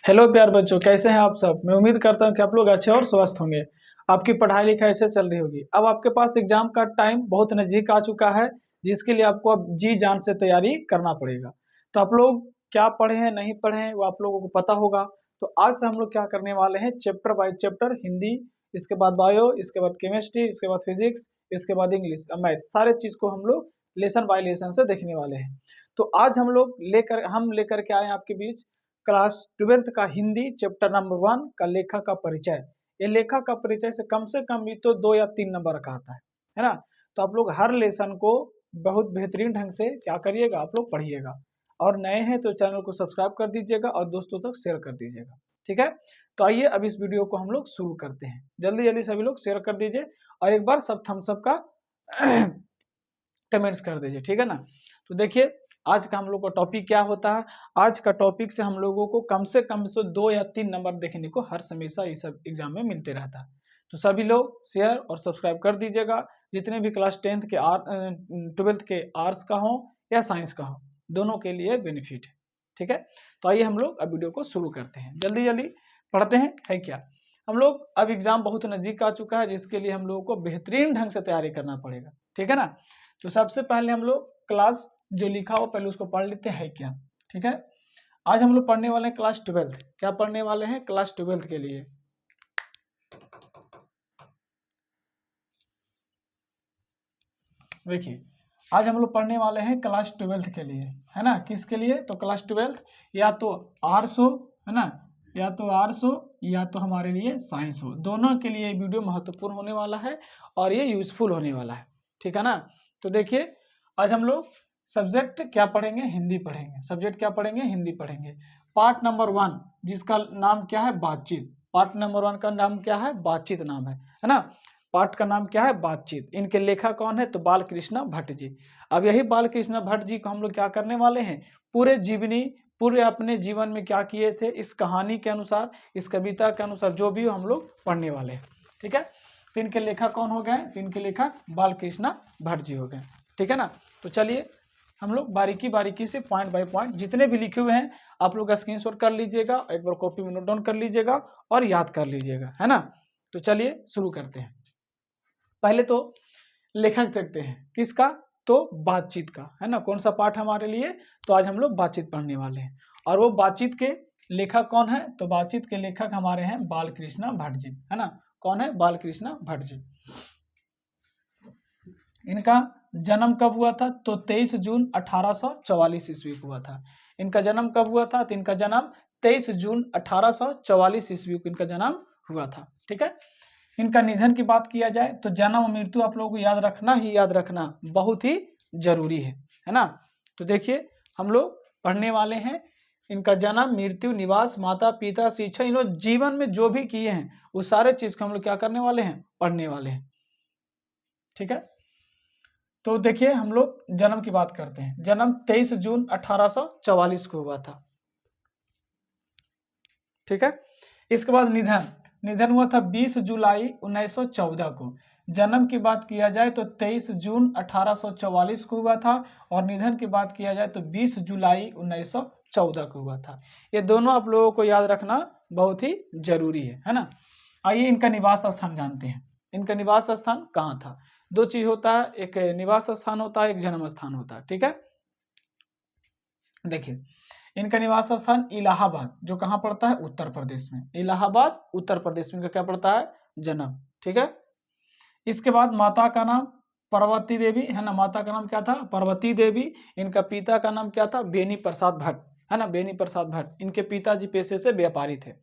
Hello प्यार बच्चों, कैसे हैं आप सब। मैं उम्मीद करता हूं कि आप लोग अच्छे और स्वस्थ होंगे। आपकी पढ़ाई लिखाई ऐसे चल रही होगी। अब आपके पास एग्जाम का टाइम बहुत नज़दीक आ चुका है, जिसके लिए आपको अब जी जान से तैयारी करना पड़ेगा। तो आप लोग क्या पढ़े हैं नहीं पढ़े हैं वो आप लोगों को पता होगा। तो आज से हम लोग क्या करने वाले हैं, चैप्टर बाय चैप्टर हिंदी, इसके बाद बायो, इसके बाद केमिस्ट्री, इसके बाद फिजिक्स, इसके बाद इंग्लिश, मैथ, सारे चीज़ को हम लोग लेसन बाय लेसन से देखने वाले हैं। तो आज हम लेकर के आए हैं आपके बीच क्लास 12th का हिंदी चैप्टर नंबर 1 का लेखक का परिचय। ये लेखक का परिचय से कम भी तो 2 या 3 नंबर का आता है ना। तो आप लोग हर लेसन को बहुत बेहतरीन ढंग से क्या करिएगा, आप लोग पढ़िएगा। और नए हैं तो चैनल को सब्सक्राइब कर दीजिएगा और दोस्तों तक शेयर कर दीजिएगा, ठीक है। तो आइए अब इस वीडियो को हम लोग शुरू करते हैं। जल्दी जल्दी सभी लोग शेयर कर दीजिए और एक बार सब थम्स अप का कमेंट्स कर दीजिए, ठीक है ना। तो देखिए आज का हम लोग का टॉपिक क्या होता है। आज का टॉपिक से हम लोगों को कम से 2 या 3 नंबर देखने को हर हमेशा इस एग्जाम में मिलते रहता है। तो सभी लोग शेयर और सब्सक्राइब कर दीजिएगा। जितने भी क्लास 10th के 12th के आर्ट्स का हो या साइंस का हो, दोनों के लिए बेनिफिट है, ठीक है। तो आइए हम लोग अब वीडियो को शुरू करते हैं। जल्दी जल्दी पढ़ते हैं। है क्या, हम लोग अब एग्जाम बहुत नज़दीक आ चुका है, जिसके लिए हम लोगों को बेहतरीन ढंग से तैयारी करना पड़ेगा, ठीक है ना। तो सबसे पहले हम लोग क्लास जो लिखा हो पहले उसको पढ़ लेते हैं क्या, ठीक है। आज हम लोग पढ़ने वाले हैं क्लास 12th। क्या पढ़ने वाले हैं, क्लास 12th के लिए। देखिए आज हम लोग पढ़ने वाले हैं क्लास 12th के लिए, है ना। किसके लिए, तो क्लास 12th या तो आर्ट्स हो, है ना, या तो आर्ट्स हो या तो हमारे लिए साइंस हो, दोनों के लिए वीडियो महत्वपूर्ण होने वाला है और ये यूजफुल होने वाला है, ठीक है ना। तो देखिए आज हम लोग सब्जेक्ट क्या पढ़ेंगे, हिंदी पढ़ेंगे। सब्जेक्ट क्या पढ़ेंगे, हिंदी पढ़ेंगे। पार्ट नंबर 1 जिसका नाम क्या है, बातचीत। पार्ट नंबर 1 का नाम क्या है, बातचीत नाम है ना। पाठ का नाम क्या है, बातचीत। इनके लेखक कौन है, तो बाल कृष्ण भट्ट जी। अब यही बाल कृष्ण भट्ट जी को हम लोग क्या करने वाले हैं, पूरे अपने जीवन में क्या किए थे, इस कहानी के अनुसार, इस कविता के अनुसार जो भी हम लोग पढ़ने वाले हैं, ठीक है। तो इनके लेखक कौन हो गए, तो इनके लेखक बाल कृष्ण भट्ट जी हो गए, ठीक है ना। तो चलिए हम लोग बारीकी बारीकी से पॉइंट बाय पॉइंट जितने भी लिखे हुए हैं आप लोग स्क्रीनशॉट कर लीजिएगा, एक बार कॉपी में नोट डाउन कर लीजिएगा और याद कर लीजिएगा, है ना। तो चलिए शुरू करते हैं। पहले तो लेखक देखते हैं किसका, तो बातचीत का, है ना। कौन सा पाठ हमारे लिए, तो आज हम लोग बातचीत पढ़ने वाले हैं। और वो बातचीत के लेखक कौन है, तो बातचीत के लेखक हमारे हैं बाल कृष्ण भट्ट जी, है ना। कौन है, बाल कृष्ण भट्ट जी। इनका जन्म कब हुआ था, तो 23 जून 1844 ईस्वी को हुआ था। इनका जन्म कब हुआ था, तो इनका जन्म 23 जून 1844 ईस्वी को इनका जन्म हुआ था, ठीक है। इनका निधन की बात किया जाए तो जन्म और मृत्यु आप लोगों को याद रखना बहुत ही जरूरी है ना। तो देखिए हम लोग पढ़ने वाले हैं इनका जन्म, मृत्यु, निवास, माता पिता, शिक्षा, इन्होंने जीवन में जो भी किए हैं उस सारे चीज को हम लोग क्या करने वाले हैं, पढ़ने वाले हैं, ठीक है। तो देखिए हम लोग जन्म की बात करते हैं। जन्म 23 जून 1844 को हुआ था, ठीक है। इसके बाद निधन हुआ था 20 जुलाई 1914 को। जन्म की बात किया जाए तो 23 जून 1844 को हुआ था और निधन की बात किया जाए तो 20 जुलाई 1914 को हुआ था। ये दोनों आप लोगों को याद रखना बहुत ही जरूरी है ना। आइए इनका निवास स्थान जानते हैं। इनका निवास स्थान कहाँ था। दो चीज होता है, एक निवास स्थान होता है, एक जन्म स्थान होता है, ठीक है। देखिए इनका निवास स्थान इलाहाबाद, जो कहाँ पड़ता है, उत्तर प्रदेश में। इलाहाबाद उत्तर प्रदेश में क्या पड़ता है, जन्म, ठीक है। इसके बाद माता का नाम पार्वती देवी, है ना। माता का नाम क्या था, पार्वती देवी। इनका पिता का नाम क्या था, बेनी प्रसाद भट्ट, है ना, बेनी प्रसाद भट्ट। इनके पिताजी पेशे से व्यापारी थे।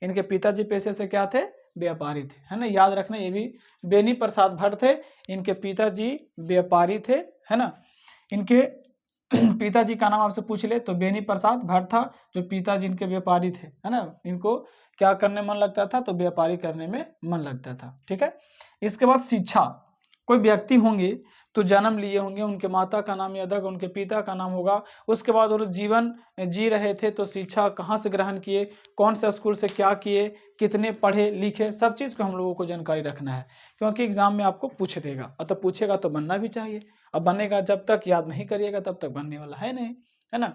इनके पिताजी पेशे से क्या थे, व्यापारी थे, है ना। याद रखना ये भी बेनी प्रसाद भट्ट थे, इनके पिताजी व्यापारी थे, है ना। इनके पिताजी का नाम आपसे पूछ ले तो बेनी प्रसाद भट्ट था, जो पिताजी इनके व्यापारी थे, है ना। इनको क्या करने मन लगता था, तो व्यापारी करने में मन लगता था, ठीक है। इसके बाद शिक्षा, कोई व्यक्ति होंगे तो जन्म लिए होंगे, उनके माता का नाम याद होगा, उनके पिता का नाम होगा। उसके बाद वो जीवन जी रहे थे तो शिक्षा कहाँ से ग्रहण किए, कौन से स्कूल से क्या किए, कितने पढ़े लिखे, सब चीज़ को हम लोगों को जानकारी रखना है, क्योंकि एग्जाम में आपको पूछ देगा। और तो पूछेगा तो बनना भी चाहिए। अब बनेगा, जब तक याद नहीं करिएगा तब तक बनने वाला है नहीं, है ना।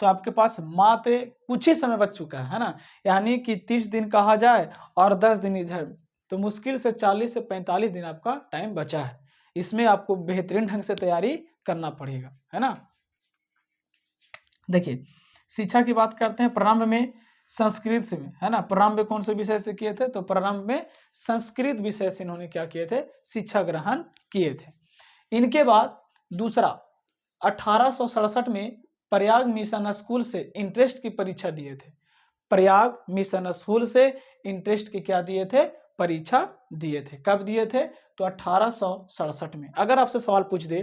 तो आपके पास मात्र कुछ ही समय बच चुका है ना, यानी कि 30 दिन कहा जाए और 10 दिन इधर, तो मुश्किल से 40 से 45 दिन आपका टाइम बचा है। इसमें आपको बेहतरीन ढंग से तैयारी करना पड़ेगा, है ना। देखिए शिक्षा की बात करते हैं। प्रारंभ में संस्कृत से, है ना, प्रारंभ में कौन से विषय से किए थे, तो प्रारंभ में संस्कृत विषय से इन्होंने क्या किए थे, शिक्षा ग्रहण किए थे। इनके बाद दूसरा 1867 में प्रयाग मिशन स्कूल से इंटरेस्ट की परीक्षा दिए थे। प्रयाग मिशन स्कूल से इंटरेस्ट की क्या दिए थे, परीक्षा दिए थे। कब दिए थे, तो 1867 में। अगर आपसे सवाल पूछ दे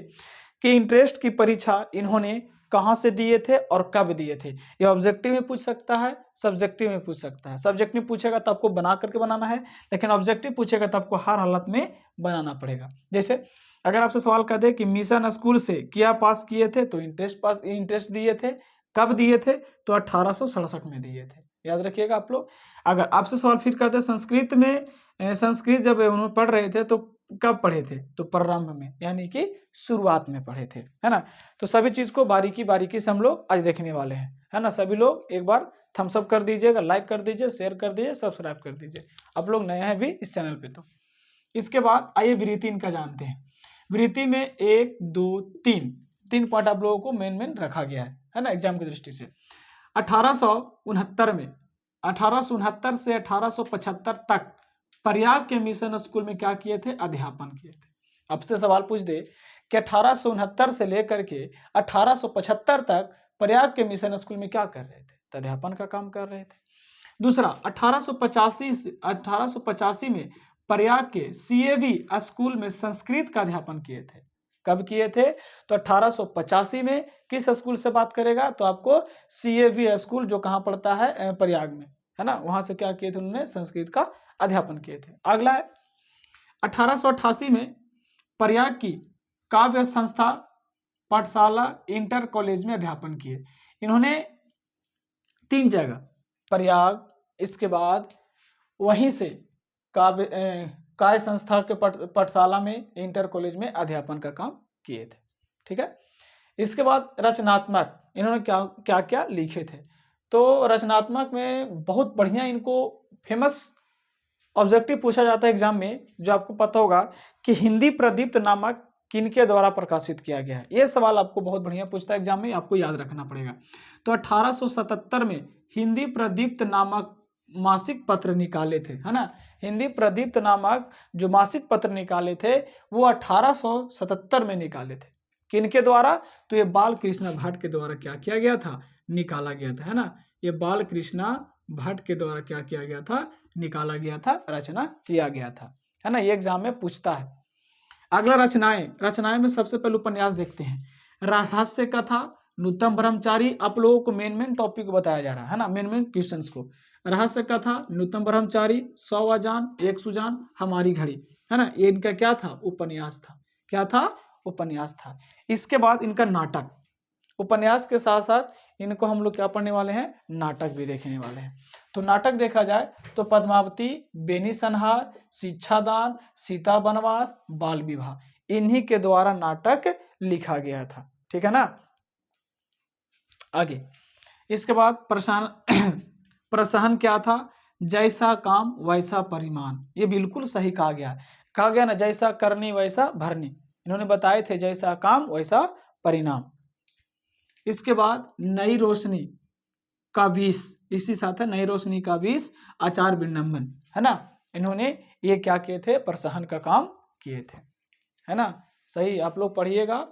कि इंटरेस्ट की परीक्षा इन्होंने कहां से दिए थे और कब दिए थे, ये ऑब्जेक्टिव में पूछ सकता है, सब्जेक्टिव में पूछ सकता है। सब्जेक्टिव में पूछेगा तो आपको बना करके बनाना है, लेकिन ऑब्जेक्टिव पूछेगा तो आपको हर हालत में बनाना पड़ेगा। जैसे अगर आपसे सवाल कर दे कि मिशन स्कूल से क्या पास किए थे, तो इंटरेस्ट दिए थे। कब दिए थे, तो 1867 में दिए थे, याद रखिएगा आप लोग। अगर आपसे सवाल फिर करते संस्कृत में, संस्कृत जब उन्होंने पढ़ रहे थे तो कब पढ़े थे, तो प्रारंभ में, यानी कि शुरुआत में पढ़े थे, है ना। तो सभी चीज को बारीकी बारीकी से हम लोग आज देखने वाले हैं, है ना। सभी लोग एक बार थम्स अप कर दीजिएगा, लाइक कर दीजिए, शेयर कर दीजिए, सब्सक्राइब कर दीजिए, आप लोग नए हैं भी इस चैनल पे। तो इसके बाद आइए वृत्ति इनका जानते हैं। वृत्ति में 1 2 3 पॉइंट आप लोगों को मेन रखा गया है ना, एग्जाम की दृष्टि से। 1869 में, 1869 से 1875 तक प्रयाग के मिशन स्कूल में क्या किए थे, अध्यापन किए थे। अब से सवाल पूछ दे कि 1869 से लेकर के 1875 तक प्रयाग के मिशन स्कूल में क्या कर रहे थे, तो अध्यापन का काम कर रहे थे। दूसरा 1885 में प्रयाग के सीएवी स्कूल में संस्कृत का अध्यापन किए थे। कब किए थे, तो 1885 में। किस स्कूल से बात करेगा, तो आपको सीएवी स्कूल जो कहाँ पड़ता है, प्रयाग में, है ना, वहां से क्या किए थे, उन्होंने संस्कृत का अध्यापन किए थे। अगला है 1888 में प्रयाग की काव्य संस्था पाठशाला इंटर कॉलेज में अध्यापन किए। इन्होंने 3 जगह, प्रयाग, इसके बाद वहीं से काव्य संस्था के पाठशाला में, इंटर कॉलेज में अध्यापन का काम किए थे। ठीक है। इसके बाद रचनात्मक, इन्होंने क्या क्या लिखे थे, तो रचनात्मक में बहुत बढ़िया इनको फेमस ऑब्जेक्टिव पूछा जाता है एग्जाम में, जो आपको पता होगा कि हिंदी प्रदीप्त नामक किनके द्वारा प्रकाशित किया गया है। यह सवाल आपको बहुत बढ़िया पूछता है एग्जाम में, आपको याद रखना पड़ेगा। तो 1877 में हिंदी प्रदीप्त नामक मासिक पत्र निकाले थे, है ना। हिंदी प्रदीप्त नामक जो मासिक पत्र निकाले थे वो 1877 में निकाले थे। किनके द्वारा, तो ये बाल कृष्णा भट्ट के द्वारा क्या किया गया था, निकाला गया था, है ना। ये बाल कृष्णा भट्ट के द्वारा क्या किया गया था, निकाला गया था, रचना किया गया था, है ना। ये एग्जाम में पूछता है। अगला रचनाएं में सबसे पहले उपन्यास देखते हैं। रहस्य कथा, नूतन ब्रह्मचारी, आप लोगों को मेन टॉपिक बताया जा रहा है ना, मेन क्वेश्चंस को। रहस्य कथा, नूतन ब्रह्मचारी, 100 अजान, 1 सुजान, हमारी घड़ी, है ना। ये इनका क्या था, उपन्यास था। क्या था, उपन्यास था। इसके बाद इनका नाटक, उपन्यास के साथ साथ इनको हम लोग क्या पढ़ने वाले हैं, नाटक भी देखने वाले हैं। तो नाटक देखा जाए तो पद्मावती, बेनी संहार, शिक्षादान, सीता वनवास, बाल विवाह, इन्हीं के द्वारा नाटक लिखा गया था। ठीक है ना। आगे इसके बाद प्रसहन क्या था, जैसा काम वैसा परिमाण, ये बिल्कुल सही कहा गया ना, जैसा करनी वैसा भरनी, इन्होंने बताए थे, जैसा काम वैसा परिणाम। इसके बाद नई रोशनी का 20, इसी साथ है नई रोशनी का 20, आचार विडंबन, है ना। इन्होंने ये क्या किए थे, प्रसहन का काम किए थे, है ना। सही, आप लोग पढ़िएगा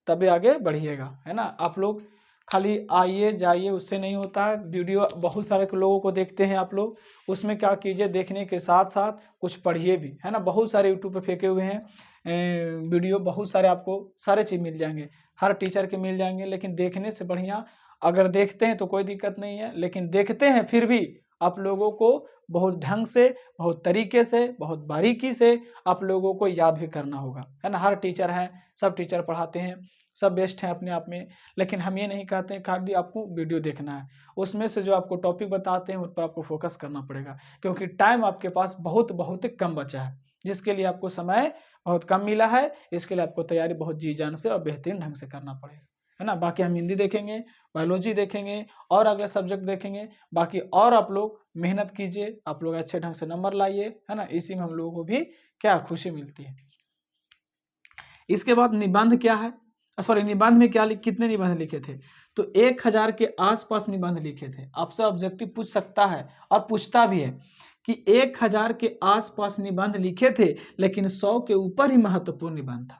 तभी आगे बढ़िएगा, है ना। आप लोग खाली आइए जाइए उससे नहीं होता है। वीडियो बहुत सारे लोगों को देखते हैं आप लोग, उसमें क्या कीजिए, देखने के साथ साथ कुछ पढ़िए भी, है ना। बहुत सारे यूट्यूब पे फेंके हुए हैं वीडियो, बहुत सारे आपको सारे चीज़ मिल जाएंगे, हर टीचर के मिल जाएंगे। लेकिन देखने से बढ़िया, अगर देखते हैं तो कोई दिक्कत नहीं है, लेकिन देखते हैं फिर भी आप लोगों को बहुत ढंग से, बहुत तरीके से, बहुत बारीकी से आप लोगों को याद भी करना होगा, है ना। हर टीचर हैं, सब टीचर पढ़ाते हैं, सब बेस्ट हैं अपने आप में, लेकिन हम ये नहीं कहते हैं खाली आपको वीडियो देखना है, उसमें से जो आपको टॉपिक बताते हैं उस पर आपको फोकस करना पड़ेगा, क्योंकि टाइम आपके पास बहुत कम बचा है, जिसके लिए आपको समय बहुत कम मिला है। इसके लिए आपको तैयारी बहुत जी जान से और बेहतरीन ढंग से करना पड़ेगा, है ना। बाकी हम हिंदी देखेंगे, बायोलॉजी देखेंगे और अगले सब्जेक्ट देखेंगे। बाकी और आप लोग मेहनत कीजिए, आप लोग अच्छे ढंग से नंबर लाइए, है ना। इसी में हम लोगों को भी क्या खुशी मिलती है। इसके बाद निबंध क्या है, सॉरी निबंध में क्या कितने निबंध लिखे थे, तो 1000 के आसपास निबंध लिखे थे। आपसे ऑब्जेक्टिव पूछ सकता है और पूछता भी है कि 1000 के आसपास निबंध लिखे थे, लेकिन 100 के ऊपर ही महत्वपूर्ण निबंध था,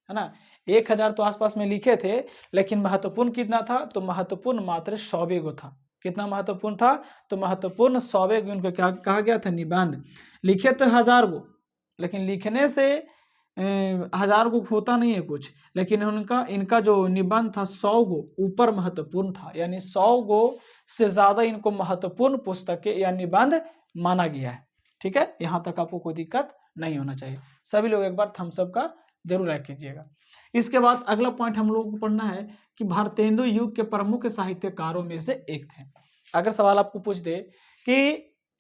है ना। 1000 तो आसपास में लिखे थे, लेकिन महत्वपूर्ण कितना था, तो महत्वपूर्ण मात्र 100 गो था। कितना महत्वपूर्ण था, तो महत्वपूर्ण 100 गो उनको क्या कहा गया था, निबंध। लिखे थे 1000 गो, लेकिन लिखने से 1000 गो होता नहीं है कुछ, लेकिन इनका जो निबंध था 100 गो ऊपर महत्वपूर्ण था, यानी 100 गो से ज्यादा इनको महत्वपूर्ण पुस्तकें या निबंध माना गया है। ठीक है, यहाँ तक आपको कोई दिक्कत नहीं होना चाहिए। सभी लोग एक बार थम्स अप का जरूर लाइक कीजिएगा। इसके बाद अगला पॉइंट हम लोगों को पढ़ना है कि भारतेंदु युग के प्रमुख साहित्यकारों में से एक थे। अगर सवाल आपको पूछ दे कि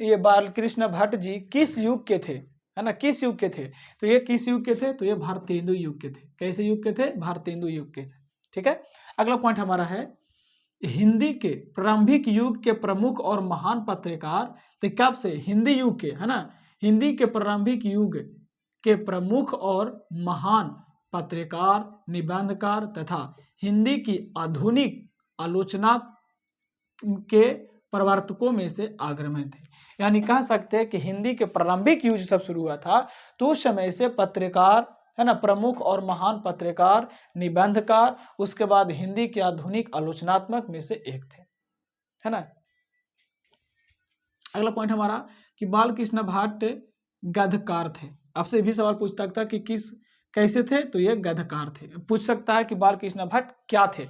ये बालकृष्ण भट्ट जी किस युग के थे, है ना, किस युग के थे, तो ये किस युग के थे, तो ये भारतेंदु युग के थे। कैसे युग के थे, भारतेंदु युग के थे। ठीक है, अगला पॉइंट हमारा है हिंदी के प्रारंभिक युग के प्रमुख और महान पत्रकार। तो कब से, हिंदी युग के, है ना, हिंदी के प्रारंभिक युग के प्रमुख और महान पत्रकार, निबंधकार तथा हिंदी की आधुनिक आलोचना के प्रवर्तकों में से अग्रणी थे। यानी कह सकते हैं कि हिंदी के प्रारंभिक युग जब शुरू हुआ था तो उस समय से पत्रकार, है ना, प्रमुख और महान पत्रकार, निबंधकार, उसके बाद हिंदी के आधुनिक आलोचनात्मक में से एक थे, है ना। अगला पॉइंट हमारा कि बालकृष्ण भट्ट गद्यकार थे। आपसे भी सवाल पूछ सकता है कि कैसे थे, तो ये गद्यकार थे। पूछ सकता है कि बालकृष्ण भट्ट क्या थे,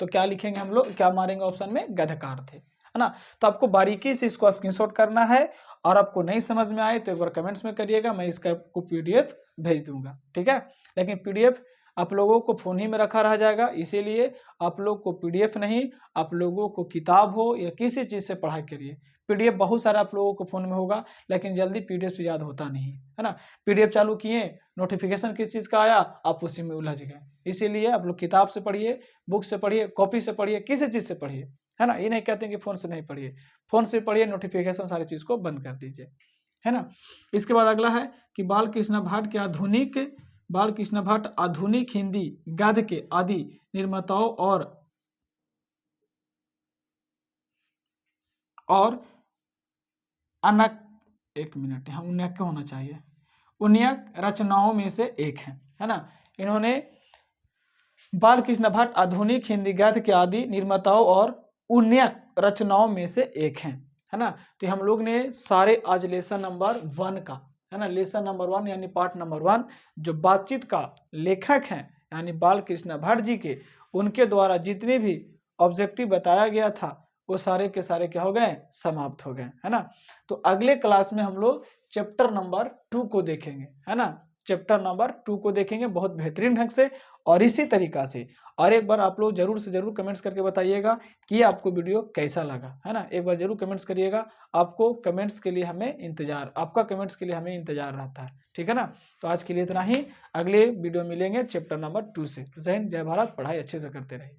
तो क्या लिखेंगे हम लोग, क्या मारेंगे ऑप्शन में, गद्यकार थे, है ना। तो आपको बारीकी से इसको स्क्रीनशॉट करना है, और आपको नहीं समझ में आए तो एक बार कमेंट्स में करिएगा, मैं इसका आपको पीडीएफ भेज दूंगा। ठीक है, लेकिन पीडीएफ आप लोगों को फोन ही में रखा रह जाएगा, इसीलिए आप लोग को पीडीएफ नहीं, आप लोगों को किताब हो या किसी चीज़ से पढ़ाई करिए। पीडीएफ बहुत सारा आप लोगों को फोन में होगा, लेकिन जल्दी पीडीएफ से याद होता नहीं है ना। पीडीएफ चालू किए, नोटिफिकेशन किस चीज़ का आया, आप उसी में उलझ गए। इसीलिए आप लोग किताब से पढ़िए, बुक से पढ़िए, कॉपी से पढ़िए, किसी चीज़ से पढ़िए, है ना। ये नहीं कहते हैं कि फोन से नहीं पढ़िए, फोन से पढ़िए, नोटिफिकेशन सारी चीज़ को बंद कर दीजिए, है ना। इसके बाद अगला है कि बालकृष्ण भट्ट आधुनिक हिंदी गद्य के आदि निर्माताओं और उन्नयक होना चाहिए, उन्नयक रचनाओं में से एक है ना। इन्होंने बालकृष्ण भट्ट आधुनिक हिंदी गद्य के आदि निर्माताओं और उन्नयक रचनाओं में से एक है ना। तो हम लोग ने सारे आज लेसन नंबर 1 का, है ना, लेसन नंबर 1 यानी पार्ट नंबर 1 जो बातचीत का लेखक हैं यानी बालकृष्ण भट्ट जी के, उनके द्वारा जितने भी ऑब्जेक्टिव बताया गया था वो सारे के सारे क्या हो गए, समाप्त हो गए, है ना। तो अगले क्लास में हम लोग चैप्टर नंबर 2 को देखेंगे, है ना, चैप्टर नंबर 2 को देखेंगे बहुत बेहतरीन ढंग से और इसी तरीका से। और एक बार आप लोग जरूर से जरूर कमेंट्स करके बताइएगा कि आपको वीडियो कैसा लगा, है ना। एक बार जरूर कमेंट्स करिएगा, आपको कमेंट्स के लिए हमें इंतजार, आपका कमेंट्स के लिए हमें इंतजार रहता है, ठीक है ना। तो आज के लिए इतना ही, अगले वीडियो मिलेंगे चैप्टर नंबर 2 से। जय हिंद, जय भारत, पढ़ाई अच्छे से करते रहिए।